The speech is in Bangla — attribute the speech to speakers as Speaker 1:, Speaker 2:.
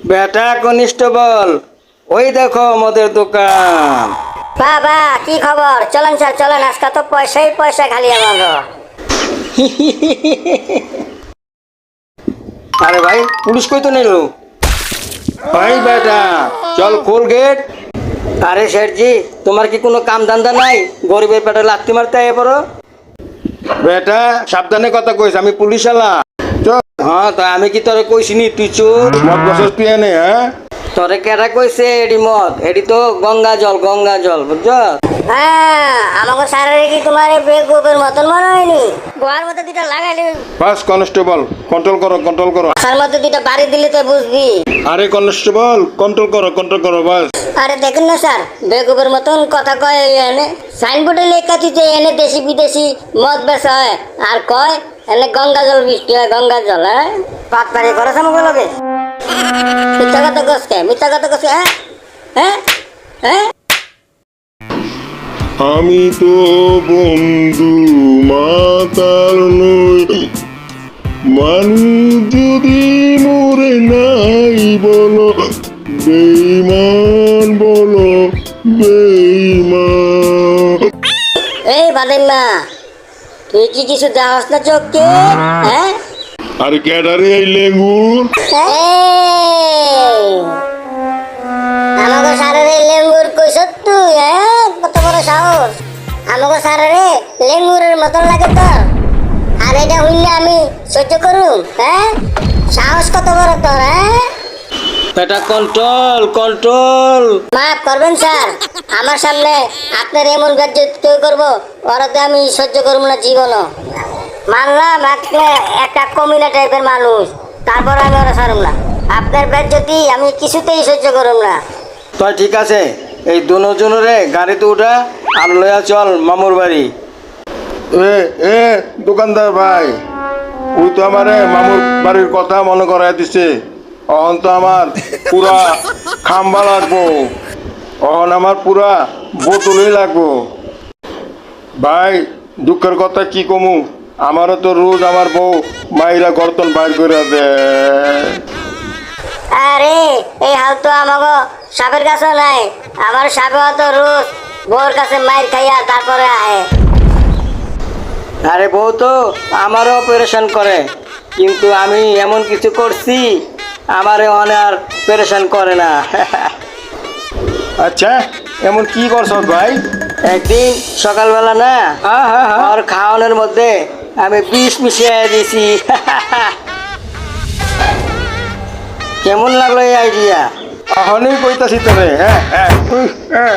Speaker 1: বেটা কনিস্টেবল, ওই দেখো মদের দোকান।
Speaker 2: বাবা কি খবর? চলেন স্যার চলেন, আজকে তো পয়সাই পয়সা খালি আমার।
Speaker 1: আরে ভাই, পুলিশ কই তো নিল ভাই। বেটা চল খোল গেট। আরে শেঠজি, তোমার কি কোনো কাম ধান্দা নাই? গরিবের পেটে লাত্তি মারতে আয় পড়ো। বেটা সাবধানে কথা কইস, আমি পুলিশ আলা। হ্যাঁ তা আমি কি তোরে কইছিনি তুই চোর? মদ বছর তুই এনে হ্যাঁ? তোরে কেটা কইছে এডি মদ? এডি তো গঙ্গা জল, গঙ্গা জল বুঝছ?
Speaker 2: হ্যাঁ আমাকে স্যারের কি তোমার বেকুবের মতন মনে হয়নি? গোয়ার মধ্যে দুটা লাগাইলে
Speaker 1: বাস কনস্টেবল, কন্ট্রোল করো কন্ট্রোল করো।
Speaker 2: তার মধ্যে দুটা বাড়ি দিলে তো বুঝবি।
Speaker 1: আরে কনস্টেবল কন্ট্রোল করো বাস।
Speaker 2: আরে দেখেন না স্যার, বেকুবের মতন কথা কয়। এনে সাইনবোর্ডে লেখা দিতে এনে দেশি বিদেশি মদ বেচা হয়, আর কয় এনে গঙ্গা জল বৃষ্টি হয়, গঙ্গা জল। হ্যাঁ পাতপাড়ি করেছে আমাকে লগে। মিথ্যা কথা কসকে, মিথ্যা কথা কসকে। হ্যাঁ হ্যাঁ হ্যাঁ
Speaker 3: আমি তো বন্ধু মাতাল নই, মানুষ যদি মরে নাই বলো বেঈমান, বলো বেঈমান।
Speaker 2: এই বাদেম্মা, তুই কি কিছু দেওয়াস না চোখকে? হ্যাঁ
Speaker 3: আর ক্যাডারে এই লেঙ্গুর
Speaker 2: আমাকে সারারে লেঙ্গুর কইস তুই? হ্যাঁ কত বড় সাহস! আমাকে সারারে লেঙ্গুরের মতন লাগে তোর? আর এটা হইলে আমি সহ্য করুম? হ্যাঁ সাহস কত বড় তোর? হ্যাঁ
Speaker 1: বেটা কন্ট্রোল কন্ট্রোল।
Speaker 2: মাফ করবেন স্যার, আমার সামনে আপনার এমন বেজ্জতি করবো ওরাতে আমি সহ্য করবো না জীবনও। মানলাম আপনি একটা কমিলা টাইপের মানুষ, তারপর আমি ওরা ছাড়ব না। আপনার বেজ্জতি আমি কিছুতেই সহ্য করব না।
Speaker 1: তো ঠিক আছে, এই দুজনরে গাড়িতে উঠা আর লয়া চল মামুর বাড়ি।
Speaker 3: এ এ দোকানদার ভাই, ওই তো আমারে মামুর বাড়ির কথা মনে করাই দিছে। অহন তো আমার পুরা খাম্বা লাগবো, অহন আমার পুরা বোতলই লাগবো। ভাই দুঃখের কথা কি কমু, আমারও তো রোজ আমার বউ মাইরা গর্তন বাইর করে দেয়।
Speaker 2: আরে এই হাল তো আমাকে সাপের কাছে নাই। আমার সাপে তো রোজ বউর কাছে মাইর খাইয়া তারপরে আহে।
Speaker 1: আরে বউ তো আমারও অপারেশন করে, কিন্তু আমি এমন কিছু করছি আমারে আর অপারেশন করে না। আচ্ছা এমন কি করছ ভাই? একদিন সকালবেলা না আর খাওয়ানোর মধ্যে আমি বিষ মিশিয়ে দিছি। কেমন লাগলো এই আইডিয়া?
Speaker 3: এখনই কইতাছি তোরে। হ্যাঁ হ্যাঁ